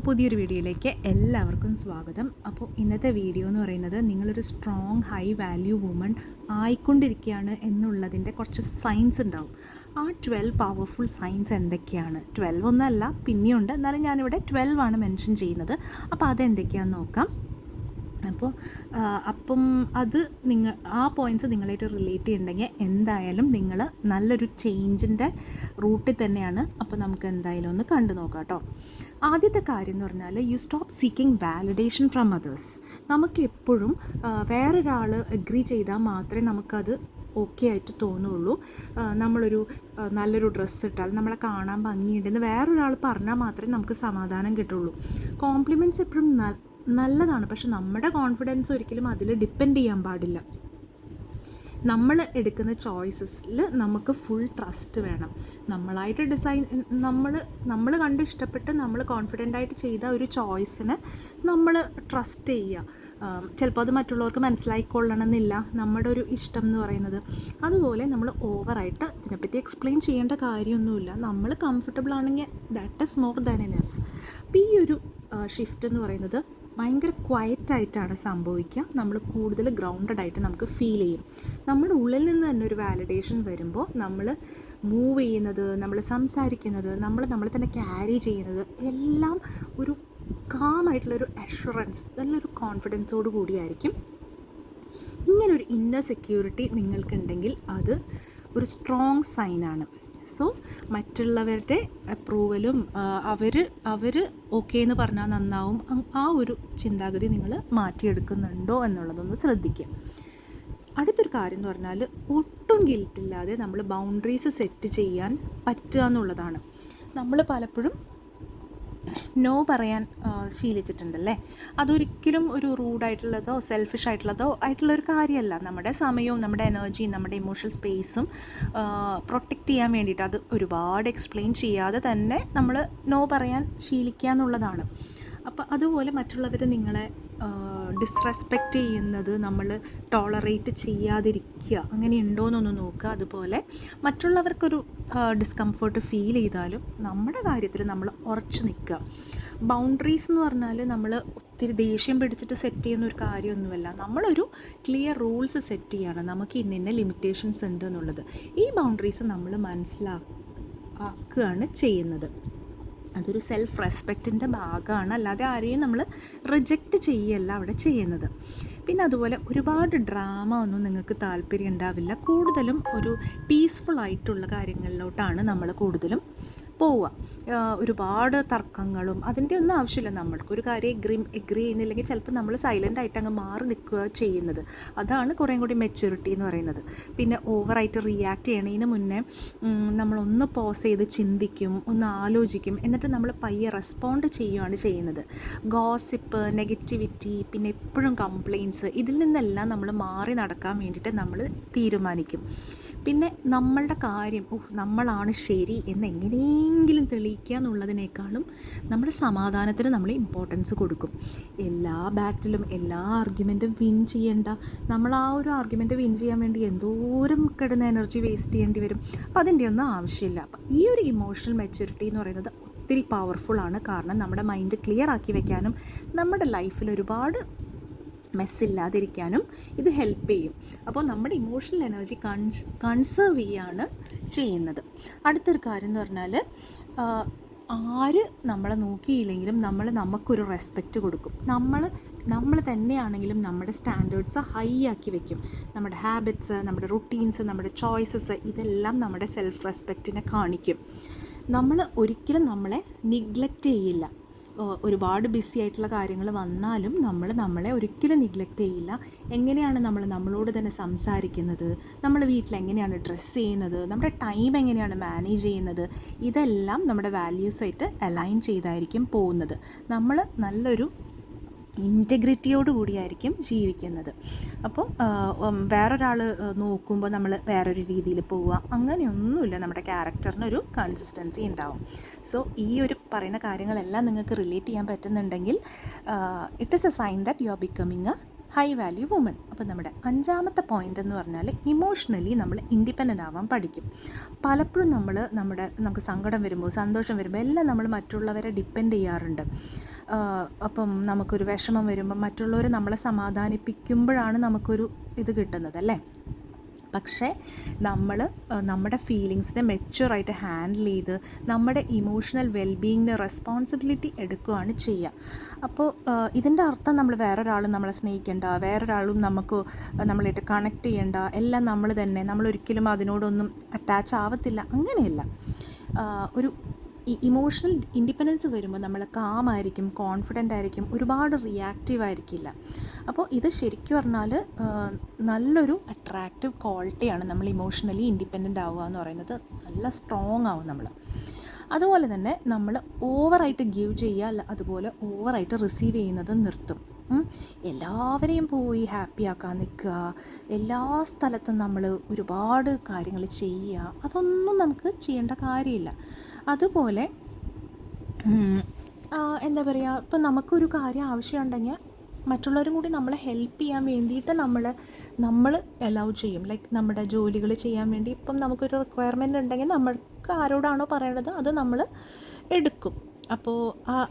പുതിയൊരു വീഡിയോയിലേക്ക് എല്ലാവർക്കും സ്വാഗതം. അപ്പോൾ ഇന്നത്തെ വീഡിയോ എന്ന് പറയുന്നത് നിങ്ങളൊരു സ്ട്രോങ് ഹൈ വാല്യൂ വുമൺ ആയിക്കൊണ്ടിരിക്കുകയാണ് എന്നുള്ളതിൻ്റെ കുറച്ച് സയൻസ് ഉണ്ടാവും. ആ 12 പവർഫുൾ സയൻസ് എന്തൊക്കെയാണ്? 12 ഒന്നല്ല, പിന്നെയുണ്ട്, എന്നാലും ഞാനിവിടെ 12 ആണ് മെൻഷൻ ചെയ്യുന്നത്. അപ്പോൾ അതെന്തൊക്കെയാണെന്ന് നോക്കാം. അപ്പം അത് ആ പോയിൻറ്റ്സ് നിങ്ങളായിട്ട് റിലേറ്റ് ചെയ്യുന്നുണ്ടെങ്കിൽ എന്തായാലും നിങ്ങൾ നല്ലൊരു ചേഞ്ചിൻ്റെ റൂട്ടിൽ തന്നെയാണ്. അപ്പോൾ നമുക്ക് എന്തായാലും ഒന്ന് കണ്ടു നോക്കാം കേട്ടോ. ആദ്യത്തെ കാര്യം എന്ന് പറഞ്ഞാൽ you stop seeking validation from others. നമുക്ക് എപ്പോഴും വേറൊരാൾ എഗ്രി ചെയ്താൽ മാത്രമേ നമുക്കത് ഓക്കെ ആയിട്ട് തോന്നുള്ളൂ. നമ്മളൊരു നല്ലൊരു ഡ്രസ്സ് ഇട്ടാൽ നമ്മളെ കാണാൻ ഭംഗിയുണ്ടെന്ന് വേറൊരാൾ പറഞ്ഞാൽ മാത്രമേ നമുക്ക് സമാധാനം കിട്ടുള്ളൂ. കോംപ്ലിമെൻറ്റ്സ് എപ്പോഴും നല്ലതാണ്, പക്ഷെ നമ്മുടെ കോൺഫിഡൻസ് ഒരിക്കലും അതിൽ ഡിപ്പെൻഡ് ചെയ്യാൻ പാടില്ല. നമ്മൾ എടുക്കുന്ന ചോയ്സസിൽ നമുക്ക് ഫുൾ ട്രസ്റ്റ് വേണം. നമ്മളായിട്ട് നമ്മൾ കണ്ട് ഇഷ്ടപ്പെട്ട് നമ്മൾ കോൺഫിഡൻ്റായിട്ട് ചെയ്ത ഒരു ചോയ്സിന് നമ്മൾ ട്രസ്റ്റ് ചെയ്യുക. ചിലപ്പോൾ അത് മറ്റുള്ളവർക്ക് മനസ്സിലായിക്കൊള്ളണമെന്നില്ല നമ്മുടെ ഒരു ഇഷ്ടം എന്ന് പറയുന്നത്. അതുപോലെ നമ്മൾ ഓവറായിട്ട് ഇതിനെപ്പറ്റി എക്സ്പ്ലെയിൻ ചെയ്യേണ്ട കാര്യമൊന്നുമില്ല. നമ്മൾ കംഫർട്ടബിൾ ആണെങ്കിൽ that is more than enough. അപ്പോൾ ഈ ഒരു ഷിഫ്റ്റ് എന്ന് പറയുന്നത് ഭയങ്കര ക്വയറ്റായിട്ടാണ് സംഭവിക്കുക. നമ്മൾ കൂടുതൽ ഗ്രൗണ്ടഡ് ആയിട്ട് നമുക്ക് ഫീൽ ചെയ്യും. നമ്മുടെ ഉള്ളിൽ നിന്ന് തന്നെ ഒരു വാലിഡേഷൻ വരുമ്പോൾ നമ്മൾ മൂവ് ചെയ്യുന്നത്, നമ്മൾ സംസാരിക്കുന്നത്, നമ്മളെ തന്നെ ക്യാരി ചെയ്യുന്നത് എല്ലാം ഒരു കാമായിട്ടുള്ളൊരു അഷ്വറൻസ്, നല്ലൊരു കോൺഫിഡൻസോട് കൂടിയായിരിക്കും. ഇങ്ങനൊരു ഇന്നർ സെക്യൂരിറ്റി നിങ്ങൾക്കുണ്ടെങ്കിൽ അത് ഒരു സ്ട്രോങ് സൈനാണ്. സോ മറ്റുള്ളവരുടെ അപ്രൂവലും അവർ ഓക്കെ എന്ന് പറഞ്ഞാൽ നന്നാവും, ആ ഒരു ചിന്താഗതി നിങ്ങൾ മാറ്റിയെടുക്കുന്നുണ്ടോ എന്നുള്ളതൊന്ന് ശ്രദ്ധിക്കുക. അടുത്തൊരു കാര്യം എന്ന് പറഞ്ഞാൽ ഒട്ടും ഗിൽറ്റില്ലാതെ നമ്മൾ ബൗണ്ടറീസ് സെറ്റ് ചെയ്യാൻ പറ്റുക എന്നുള്ളതാണ്. നമ്മൾ പലപ്പോഴും നോ പറയാൻ ശീലിച്ചിട്ടുണ്ടല്ലേ. അതൊരിക്കലും ഒരു റൂഡായിട്ടുള്ളതോ സെൽഫിഷ് ആയിട്ടുള്ളൊരു കാര്യമല്ല. നമ്മുടെ സമയവും നമ്മുടെ എനർജിയും നമ്മുടെ ഇമോഷണൽ സ്പേസും പ്രൊട്ടക്റ്റ് ചെയ്യാൻ വേണ്ടിയിട്ട് അത് ഒരുപാട് എക്സ്പ്ലെയിൻ ചെയ്യാതെ തന്നെ നമ്മൾ നോ പറയാൻ ശീലിക്കുക എന്നുള്ളതാണ്. അപ്പോൾ അതുപോലെ മറ്റുള്ളവർ നിങ്ങളെ ഡിസ്റെസ്പെക്റ്റ് ചെയ്യുന്നത് നമ്മൾ ടോളറേറ്റ് ചെയ്യാതിരിക്കുക, അങ്ങനെ ഉണ്ടോയെന്നൊന്ന് നോക്കുക. അതുപോലെ മറ്റുള്ളവർക്കൊരു ഡിസ്കംഫർട്ട് ഫീൽ ചെയ്താലും നമ്മുടെ കാര്യത്തിൽ നമ്മൾ ഉറച്ചു നിൽക്കുക. ബൗണ്ടറീസ് എന്ന് പറഞ്ഞാൽ നമ്മൾ ഒത്തിരി ദേഷ്യം പിടിച്ചിട്ട് സെറ്റ് ചെയ്യുന്ന ഒരു കാര്യമൊന്നുമല്ല. നമ്മളൊരു ക്ലിയർ റൂൾസ് സെറ്റ് ചെയ്യുകയാണ്, നമുക്ക് ഇന്ന ലിമിറ്റേഷൻസ് ഉണ്ട് എന്നുള്ളത്. ഈ ബൗണ്ടറീസ് നമ്മൾ മനസ്സിലാക്കുകയാണ് ചെയ്യുന്നത്. അതൊരു സെൽഫ് റെസ്പെക്റ്റിൻ്റെ ഭാഗമാണ്, അല്ലാതെ ആരെയും നമ്മൾ റിജക്റ്റ് ചെയ്യല്ല അവിടെ ചെയ്യുന്നത്. പിന്നെ അതുപോലെ ഒരുപാട് ഡ്രാമ ഒന്നും നിങ്ങൾക്ക് താല്പര്യം ഉണ്ടാവില്ല. കൂടുതലും ഒരു പീസ്ഫുൾ ആയിട്ടുള്ള കാര്യങ്ങളിലോട്ടാണ് നമ്മൾ കൂടുതലും പോവുക. ഒരുപാട് തർക്കങ്ങളും അതിൻ്റെ ഒന്നും ആവശ്യമില്ല. നമ്മൾക്കൊരു കാര്യം എഗ്രി ചെയ്യുന്നില്ലെങ്കിൽ ചിലപ്പോൾ നമ്മൾ സൈലൻ്റ് ആയിട്ട് അങ്ങ് മാറി നിൽക്കുക ചെയ്യുന്നത്. അതാണ് കുറേയും കൂടി മെച്യൂരിറ്റി എന്ന് പറയുന്നത്. പിന്നെ ഓവറായിട്ട് റിയാക്ട് ചെയ്യണതിന് മുന്നേ നമ്മളൊന്ന് പോസ് ചെയ്ത് ചിന്തിക്കും, ഒന്ന് ആലോചിക്കും, എന്നിട്ട് നമ്മൾ പയ്യെ റെസ്പോണ്ട് ചെയ്യുകയാണ് ചെയ്യുന്നത്. ഗോസിപ്പ്, നെഗറ്റിവിറ്റി, പിന്നെ എപ്പോഴും കംപ്ലയിൻറ്റ്സ്, ഇതിൽ നിന്നെല്ലാം നമ്മൾ മാറി നടക്കാൻ വേണ്ടിയിട്ട് നമ്മൾ തീരുമാനിക്കും. പിന്നെ നമ്മളുടെ കാര്യം നമ്മളാണ് ശരി എന്ന് എങ്ങനെയെങ്കിലും തെളിയിക്കുക എന്നുള്ളതിനേക്കാളും നമ്മുടെ സമാധാനത്തിന് നമ്മൾ ഇമ്പോർട്ടൻസ് കൊടുക്കും. എല്ലാ ബാറ്റിലും എല്ലാ ആർഗ്യുമെൻറ്റും വിൻ ചെയ്യേണ്ട, നമ്മൾ ആ ഒരു ആർഗ്യുമെൻറ്റ് വിൻ ചെയ്യാൻ വേണ്ടി എന്തോരം കിടന്ന് എനർജി വേസ്റ്റ് ചെയ്യേണ്ടി വരും. അപ്പോൾ അതിൻ്റെ ഒന്നും ആവശ്യമില്ല. അപ്പം ഈ ഒരു ഇമോഷണൽ മെച്യൂരിറ്റി എന്ന് പറയുന്നത് ഒത്തിരി പവർഫുള്ളാണ്. കാരണം നമ്മുടെ മൈൻഡ് ക്ലിയർ ആക്കി വെക്കാനും നമ്മുടെ ലൈഫിൽ ഒരുപാട് മെസ്സില്ലാതിരിക്കാനും ഇത് ഹെൽപ്പ് ചെയ്യും. അപ്പോൾ നമ്മുടെ ഇമോഷണൽ എനർജി കൺസേർവ് ചെയ്യുകയാണ് ചെയ്യുന്നത്. അടുത്തൊരു കാര്യം എന്ന് പറഞ്ഞാൽ ആര് നമ്മളെ നോക്കിയില്ലെങ്കിലും നമുക്കൊരു റെസ്പെക്റ്റ് കൊടുക്കും. നമ്മൾ തന്നെയാണെങ്കിലും നമ്മുടെ സ്റ്റാൻഡേർഡ്സ് ഹൈ ആക്കി വെക്കും. നമ്മുടെ ഹാബിറ്റ്സ്, നമ്മുടെ റുട്ടീൻസ്, നമ്മുടെ ചോയ്സസ്, ഇതെല്ലാം നമ്മുടെ സെൽഫ് റെസ്പെക്റ്റിനെ കാണിക്കും. നമ്മൾ ഒരിക്കലും നമ്മളെ നിഗ്ലക്റ്റ് ചെയ്യില്ല. ഒരുപാട് ബിസി ആയിട്ടുള്ള കാര്യങ്ങൾ വന്നാലും നമ്മളെ ഒരിക്കലും നിഗ്ലക്റ്റ് ചെയ്യില്ല. എങ്ങനെയാണ് നമ്മളോട് തന്നെ സംസാരിക്കുന്നത്, നമ്മൾ വീട്ടിൽ എങ്ങനെയാണ് ഡ്രസ്സ് ചെയ്യുന്നത്, നമ്മുടെ ടൈം എങ്ങനെയാണ് മാനേജ് ചെയ്യുന്നത്, ഇതെല്ലാം നമ്മുടെ വാല്യൂസായിട്ട് അലൈൻ ചെയ്തായിരിക്കും പോകുന്നത്. നമ്മൾ നല്ലൊരു ഇൻറ്റഗ്രിറ്റിയോട് കൂടിയായിരിക്കും ജീവിക്കുന്നത്. അപ്പോൾ വേറൊരാൾ നോക്കുമ്പോൾ നമ്മൾ വേറൊരു രീതിയിൽ പോവുക, അങ്ങനെയൊന്നുമില്ല. നമ്മുടെ ക്യാരക്ടറിനൊരു കൺസിസ്റ്റൻസി ഉണ്ടാവും. സോ ഈ ഒരു പറയുന്ന കാര്യങ്ങളെല്ലാം നിങ്ങൾക്ക് റിലേറ്റ് ചെയ്യാൻ പറ്റുന്നുണ്ടെങ്കിൽ it is a sign that you are becoming a high value woman. അപ്പോൾ നമ്മുടെ 5ാമത്തെ പോയിൻ്റ് എന്ന് പറഞ്ഞാൽ ഇമോഷണലി നമ്മൾ ഇൻഡിപെൻഡൻ്റ് ആവാൻ പഠിക്കും. പലപ്പോഴും നമുക്ക് സങ്കടം വരുമ്പോൾ, സന്തോഷം വരുമ്പോൾ എല്ലാം നമ്മൾ മറ്റുള്ളവരെ ഡിപ്പെൻഡ് ചെയ്യാറുണ്ട്. അപ്പം നമുക്കൊരു വിഷമം വരുമ്പം മറ്റുള്ളവർ നമ്മളെ സമാധാനിപ്പിക്കുമ്പോഴാണ് നമുക്കൊരു ഇത് കിട്ടുന്നത് അല്ലേ. പക്ഷേ നമ്മൾ നമ്മുടെ ഫീലിങ്സിനെ മെച്യൂറായിട്ട് ഹാൻഡിൽ ചെയ്ത് നമ്മുടെ ഇമോഷണൽ വെൽബീയിങ്ങിന് റെസ്പോൺസിബിലിറ്റി എടുക്കുകയാണ് ചെയ്യുക. അപ്പോൾ ഇതിൻ്റെ അർത്ഥം നമ്മൾ വേറൊരാളും നമ്മളെ സ്നേഹിക്കേണ്ട, വേറൊരാളും നമുക്ക് നമ്മളായിട്ട് കണക്ട് ചെയ്യേണ്ട, എല്ലാം നമ്മൾ തന്നെ, നമ്മളൊരിക്കലും അതിനോടൊന്നും അറ്റാച്ച് ആവത്തില്ല, അങ്ങനെയല്ല. ഒരു ഇമോഷണൽ ഇൻഡിപെൻഡൻസ് വരുമ്പോൾ നമ്മൾ കാമായിരിക്കും, കോൺഫിഡൻ്റ് ആയിരിക്കും, ഒരുപാട് റിയാക്റ്റീവ് ആയിരിക്കില്ല. അപ്പോൾ ഇത് ശരിക്കും പറഞ്ഞാൽ നല്ലൊരു അട്രാക്റ്റീവ് ക്വാളിറ്റിയാണ് നമ്മൾ ഇമോഷണലി ഇൻഡിപെൻഡൻ്റ് ആവുക എന്ന് പറയുന്നത്. നല്ല സ്ട്രോങ് ആവും നമ്മൾ. അതുപോലെ തന്നെ നമ്മൾ ഓവറായിട്ട് ഗിവ് ചെയ്യുക, അതുപോലെ ഓവറായിട്ട് റിസീവ് ചെയ്യുന്നത് നിർത്തും. എല്ലാവരെയും പോയി ഹാപ്പി ആക്കാൻ നിൽക്കുക, എല്ലാ സ്ഥലത്തും നമ്മൾ ഒരുപാട് കാര്യങ്ങൾ ചെയ്യുക, അതൊന്നും നമുക്ക് ചെയ്യേണ്ട കാര്യമില്ല. അതുപോലെ എന്താ പറയുക, ഇപ്പം നമുക്കൊരു കാര്യം ആവശ്യമുണ്ടെങ്കിൽ മറ്റുള്ളവരും കൂടി നമ്മളെ ഹെൽപ്പ് ചെയ്യാൻ വേണ്ടിയിട്ട് നമ്മൾ അലൗ ചെയ്യും. ലൈക്ക് നമ്മുടെ ജോലികൾ ചെയ്യാൻ വേണ്ടി ഇപ്പം നമുക്കൊരു റിക്വയർമെൻ്റ് ഉണ്ടെങ്കിൽ നമ്മൾക്ക് ആരോടാണോ പറയേണ്ടത് അത് നമ്മൾ എടുക്കും. അപ്പോൾ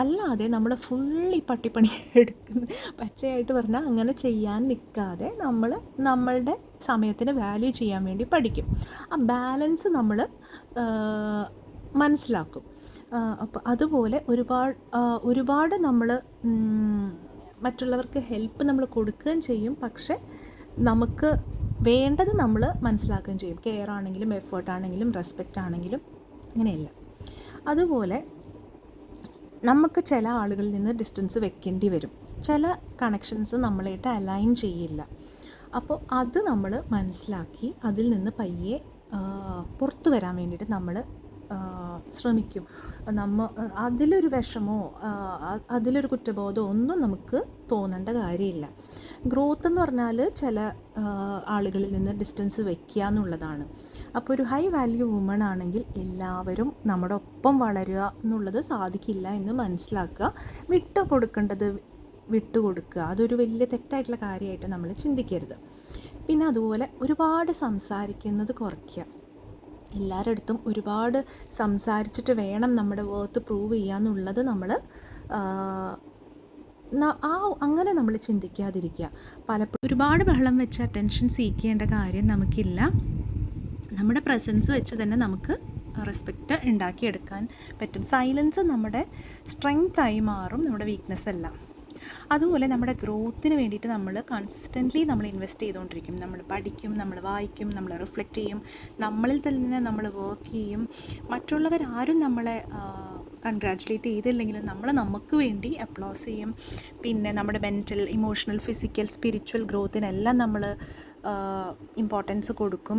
അല്ലാതെ നമ്മൾ ഫുള്ളി പട്ടിപ്പണി എടുക്കുന്ന, പച്ചയായിട്ട് പറഞ്ഞാൽ അങ്ങനെ ചെയ്യാൻ നിൽക്കാതെ നമ്മൾ നമ്മളുടെ സമയത്തിന് വാല്യൂ ചെയ്യാൻ വേണ്ടി പഠിക്കും. ആ ബാലൻസ് നമ്മൾ മനസ്സിലാക്കും. അപ്പോൾ അതുപോലെ ഒരുപാട് നമ്മൾ മറ്റുള്ളവർക്ക് ഹെൽപ്പ് നമ്മൾ കൊടുക്കുകയും ചെയ്യും. പക്ഷേ നമുക്ക് വേണ്ടത് നമ്മൾ മനസ്സിലാക്കുകയും ചെയ്യും. കെയർ ആണെങ്കിലും എഫേർട്ട് ആണെങ്കിലും റെസ്പെക്റ്റ് ആണെങ്കിലും അങ്ങനെയല്ല. അതുപോലെ നമുക്ക് ചില ആളുകളിൽ നിന്ന് ഡിസ്റ്റൻസ് വെക്കേണ്ടി വരും. ചില കണക്ഷൻസ് നമ്മളായിട്ട് അലൈൻ ചെയ്യില്ല. അപ്പോൾ അത് നമ്മൾ മനസ്സിലാക്കി അതിൽ നിന്ന് പയ്യെ പുറത്തു വരാൻ വേണ്ടിയിട്ട് നമ്മൾ ശ്രമിക്കും. അതിലൊരു വിഷമോ അതിലൊരു കുറ്റബോധമോ ഒന്നും നമുക്ക് തോന്നേണ്ട കാര്യമില്ല. ഗ്രോത്ത് എന്ന് പറഞ്ഞാൽ ചില ആളുകളിൽ നിന്ന് ഡിസ്റ്റൻസ് വയ്ക്കുക എന്നുള്ളതാണ്. അപ്പോൾ ഒരു ഹൈ വാല്യൂ വുമൺ ആണെങ്കിൽ എല്ലാവരും നമ്മുടെ ഒപ്പം വളരുക എന്നുള്ളത് സാധിക്കില്ല എന്ന് മനസ്സിലാക്കുക. വിട്ടുകൊടുക്കേണ്ടത് വിട്ടുകൊടുക്കുക, അതൊരു വലിയ തെറ്റായിട്ടുള്ള കാര്യമായിട്ട് നമ്മൾ ചിന്തിക്കരുത്. പിന്നെ അതുപോലെ ഒരുപാട് സംസാരിക്കുന്നത് കുറയ്ക്കുക. എല്ലാവരുടെ അടുത്തും ഒരുപാട് സംസാരിച്ചിട്ട് വേണം നമ്മുടെ വർത്ത് പ്രൂവ് ചെയ്യാന്നുള്ളത് നമ്മൾ അങ്ങനെ നമ്മൾ ചിന്തിക്കാതിരിക്കുക. പലപ്പോഴും ഒരുപാട് ബഹളം വെച്ച് അറ്റൻഷൻ സീക്ക് ചെയ്യേണ്ട കാര്യം നമുക്കില്ല. നമ്മുടെ പ്രസൻസ് വെച്ച് തന്നെ നമുക്ക് റെസ്പെക്റ്റ് ഉണ്ടാക്കിയെടുക്കാൻ പറ്റും. സൈലൻസ് നമ്മുടെ സ്ട്രെങ്തായി മാറും, നമ്മുടെ വീക്ക്നെസ് അല്ല. അതുപോലെ നമ്മുടെ ഗ്രോത്തിന് വേണ്ടിയിട്ട് നമ്മൾ കൺസിസ്റ്റൻ്റ്ലി നമ്മൾ ഇൻവെസ്റ്റ് ചെയ്തുകൊണ്ടിരിക്കും. നമ്മൾ പഠിക്കും, നമ്മൾ വായിക്കും, നമ്മൾ റിഫ്ലക്റ്റ് ചെയ്യും, നമ്മളിൽ തന്നെ നമ്മൾ വർക്ക് ചെയ്യും. മറ്റുള്ളവരാരും നമ്മളെ കൺഗ്രാജുലേറ്റ് ചെയ്തില്ലെങ്കിലും നമ്മൾ നമുക്ക് വേണ്ടി അപ്ലോസ് ചെയ്യും. പിന്നെ നമ്മുടെ മെൻ്റൽ, ഇമോഷണൽ, ഫിസിക്കൽ, സ്പിരിച്വൽ ഗ്രോത്തിനെല്ലാം നമ്മൾ ഇമ്പോർട്ടൻസ് കൊടുക്കും.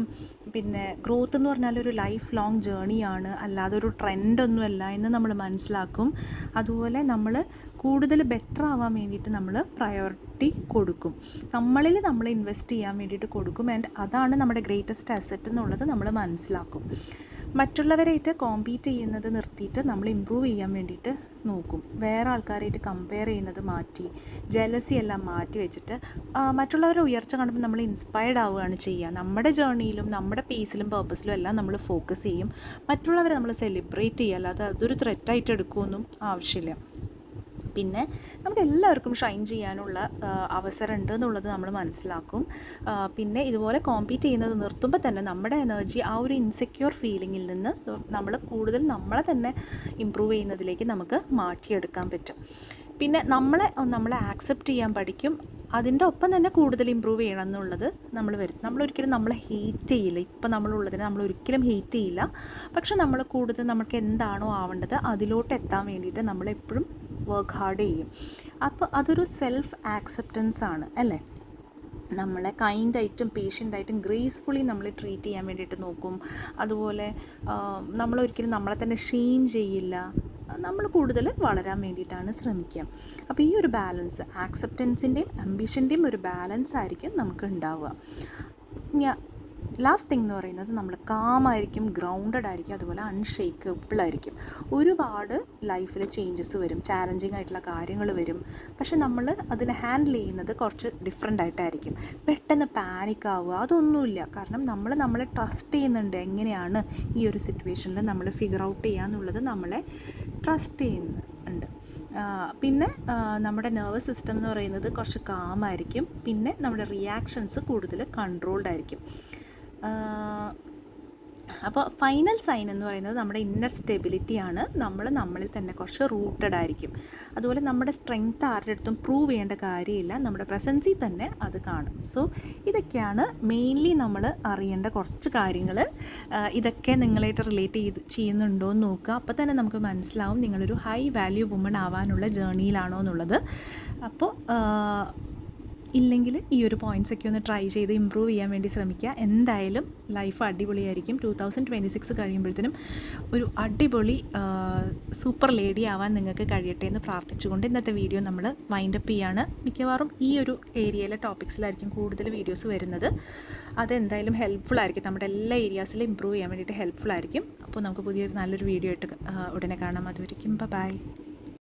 പിന്നെ ഗ്രോത്ത് എന്ന് പറഞ്ഞാൽ ഒരു ലൈഫ് ലോങ് ജേണിയാണ്, അല്ലാതെ ഒരു ട്രെൻഡൊന്നുമല്ല എന്ന് നമ്മൾ മനസ്സിലാക്കും. അതുപോലെ നമ്മൾ കൂടുതൽ ബെറ്റർ ആവാൻ വേണ്ടിയിട്ട് നമ്മൾ പ്രയോറിറ്റി കൊടുക്കും. നമ്മളിൽ നമ്മൾ ഇൻവെസ്റ്റ് ചെയ്യാൻ വേണ്ടിയിട്ട് കൊടുക്കും. ആൻഡ് അതാണ് നമ്മുടെ ഗ്രേറ്റസ്റ്റ് അസറ്റ് എന്നുള്ളത് നമ്മൾ മനസ്സിലാക്കും. മറ്റുള്ളവരായിട്ട് കോമ്പീറ്റ് ചെയ്യുന്നത് നിർത്തിയിട്ട് നമ്മൾ ഇമ്പ്രൂവ് ചെയ്യാൻ വേണ്ടിയിട്ട് നോക്കും. വേറെ ആൾക്കാരായിട്ട് കമ്പയർ ചെയ്യുന്നത് മാറ്റി, ജലസി എല്ലാം മാറ്റി വെച്ചിട്ട് മറ്റുള്ളവരുടെ ഉയർച്ച കാണുമ്പോൾ നമ്മൾ ഇൻസ്പയർഡ് ആവുകയാണ് ചെയ്യുക. നമ്മുടെ ജേർണിയിലും നമ്മുടെ പേസിലും പേർപ്പസിലും എല്ലാം നമ്മൾ ഫോക്കസ് ചെയ്യും. മറ്റുള്ളവരെ നമ്മൾ സെലിബ്രേറ്റ് ചെയ്യുക, അല്ലാതെ അതൊരു ത്രെറ്റായിട്ട് എടുക്കുമൊന്നും ആവശ്യമില്ല. പിന്നെ നമുക്ക് എല്ലാവർക്കും ഷൈൻ ചെയ്യാനുള്ള അവസരമുണ്ട് എന്നുള്ളത് നമ്മൾ മനസ്സിലാക്കും. പിന്നെ ഇതുപോലെ കോമ്പീറ്റ് ചെയ്യുന്നത് നിർത്തുമ്പോൾ തന്നെ നമ്മുടെ എനർജി ആ ഒരു ഇൻസെക്യൂർ ഫീലിങ്ങിൽ നിന്ന് നമ്മൾ കൂടുതൽ നമ്മളെ തന്നെ ഇമ്പ്രൂവ് ചെയ്യുന്നതിലേക്ക് നമുക്ക് മാറ്റിയെടുക്കാൻ പറ്റും. പിന്നെ നമ്മളെ ആക്സെപ്റ്റ് ചെയ്യാൻ പഠിക്കും. അതിൻ്റെ ഒപ്പം തന്നെ കൂടുതൽ ഇമ്പ്രൂവ് ചെയ്യണം എന്നുള്ളത് നമ്മളൊരിക്കലും നമ്മളെ ഹെയ്റ്റ് ചെയ്യില്ല. ഇപ്പം നമ്മളുള്ളതിനെ നമ്മളൊരിക്കലും ഹെയ്റ്റ് ചെയ്യില്ല. പക്ഷെ നമ്മൾ കൂടുതൽ നമുക്ക് എന്താണോ ആവേണ്ടത് അതിലോട്ട് എത്താൻ വേണ്ടിയിട്ട് നമ്മളെപ്പോഴും വർക്ക് ഹാർഡ് ചെയ്യും. അപ്പോൾ അതൊരു സെൽഫ് ആക്സെപ്റ്റൻസ് ആണ് അല്ലേ. നമ്മളെ കൈൻഡായിട്ടും പേഷ്യൻ്റായിട്ടും ഗ്രേസ്ഫുള്ളി നമ്മൾ ട്രീറ്റ് ചെയ്യാൻ വേണ്ടിയിട്ട് നോക്കും. അതുപോലെ നമ്മളൊരിക്കലും നമ്മളെ തന്നെ ഷെയിം ചെയ്യില്ല. നമ്മൾ കൂടുതൽ വളരാൻ വേണ്ടിയിട്ടാണ് ശ്രമിക്കുക. അപ്പോൾ ഈ ഒരു ബാലൻസ്, ആക്സെപ്റ്റൻസിൻ്റെയും അംബിഷൻ്റെയും ഒരു ബാലൻസ് ആയിരിക്കും നമുക്ക് ഉണ്ടാവുക. ലാസ്റ്റ് തിങ് എന്ന് പറയുന്നത് നമ്മൾ കാമായിരിക്കും, ഗ്രൗണ്ടഡ് ആയിരിക്കും, അതുപോലെ അൺഷേക്കബിൾ ആയിരിക്കും. ഒരുപാട് ലൈഫിൽ ചേഞ്ചസ് വരും, ചാലഞ്ചിങ് ആയിട്ടുള്ള കാര്യങ്ങൾ വരും. പക്ഷെ നമ്മൾ അതിനെ ഹാൻഡിൽ ചെയ്യുന്നത് കുറച്ച് ഡിഫറെൻ്റ് ആയിട്ടായിരിക്കും. പെട്ടെന്ന് പാനിക് ആവുക അതൊന്നുമില്ല. കാരണം നമ്മളെ ട്രസ്റ്റ് ചെയ്യുന്നുണ്ട്. എങ്ങനെയാണ് ഈ ഒരു സിറ്റുവേഷനിൽ നമ്മൾ ഫിഗർ ഔട്ട് ചെയ്യുക എന്നുള്ളത് നമ്മളെ ട്രസ്റ്റ് ചെയ്യുന്നുണ്ട്. പിന്നെ നമ്മുടെ നെർവസ് സിസ്റ്റം എന്ന് പറയുന്നത് കുറച്ച് കാമായിരിക്കും. പിന്നെ നമ്മുടെ റിയാക്ഷൻസ് കൂടുതൽ കൺട്രോൾഡ് ആയിരിക്കും. അപ്പോൾ ഫൈനൽ സൈൻ എന്ന് പറയുന്നത് നമ്മുടെ ഇന്നർ സ്റ്റെബിലിറ്റിയാണ്. നമ്മളിൽ തന്നെ കുറച്ച് റൂട്ടഡ് ആയിരിക്കും. അതുപോലെ നമ്മുടെ സ്ട്രെങ്ത് ആരുടെ അടുത്തും പ്രൂവ് ചെയ്യേണ്ട കാര്യമില്ല, നമ്മുടെ പ്രസൻസിൽ തന്നെ അത് കാണും. സോ ഇതൊക്കെയാണ് മെയിൻലി നമ്മൾ അറിയേണ്ട കുറച്ച് കാര്യങ്ങൾ. ഇതൊക്കെ നിങ്ങളായിട്ട് റിലേറ്റ് ചെയ്യുന്നുണ്ടോ എന്ന് നോക്കുക. അപ്പോൾ തന്നെ നമുക്ക് മനസ്സിലാവും നിങ്ങളൊരു ഹൈ വാല്യൂ വുമൺ ആവാനുള്ള ജേർണിയിലാണോ എന്നുള്ളത്. അപ്പോൾ ഇല്ലെങ്കിൽ ഈ ഒരു പോയിൻറ്റ്സൊക്കെ ഒന്ന് ട്രൈ ചെയ്ത് ഇമ്പ്രൂവ് ചെയ്യാൻ വേണ്ടി ശ്രമിക്കുക. എന്തായാലും ലൈഫ് അടിപൊളിയായിരിക്കും. 2026 കഴിയുമ്പോഴത്തേനും ഒരു അടിപൊളി സൂപ്പർ ലേഡി ആവാൻ നിങ്ങൾക്ക് കഴിയട്ടെ എന്ന് പ്രാർത്ഥിച്ചുകൊണ്ട് ഇന്നത്തെ വീഡിയോ നമ്മൾ വൈൻഡപ്പ് ചെയ്യാണ്. മിക്കവാറും ഈ ഒരു ഏരിയയിലെ ടോപ്പിക്സിലായിരിക്കും കൂടുതൽ വീഡിയോസ് വരുന്നത്. അതെന്തായാലും ഹെൽപ്ഫുൾ ആയിരിക്കും, നമ്മുടെ എല്ലാ ഏരിയാസിലും ഇമ്പ്രൂവ് ചെയ്യാൻ വേണ്ടിയിട്ട് ഹെൽപ്ഫുൾ ആയിരിക്കും. അപ്പോൾ നമുക്ക് പുതിയൊരു നല്ലൊരു വീഡിയോ ആയിട്ട് ഉടനെ കാണാം. അതുവരെയും ബൈ.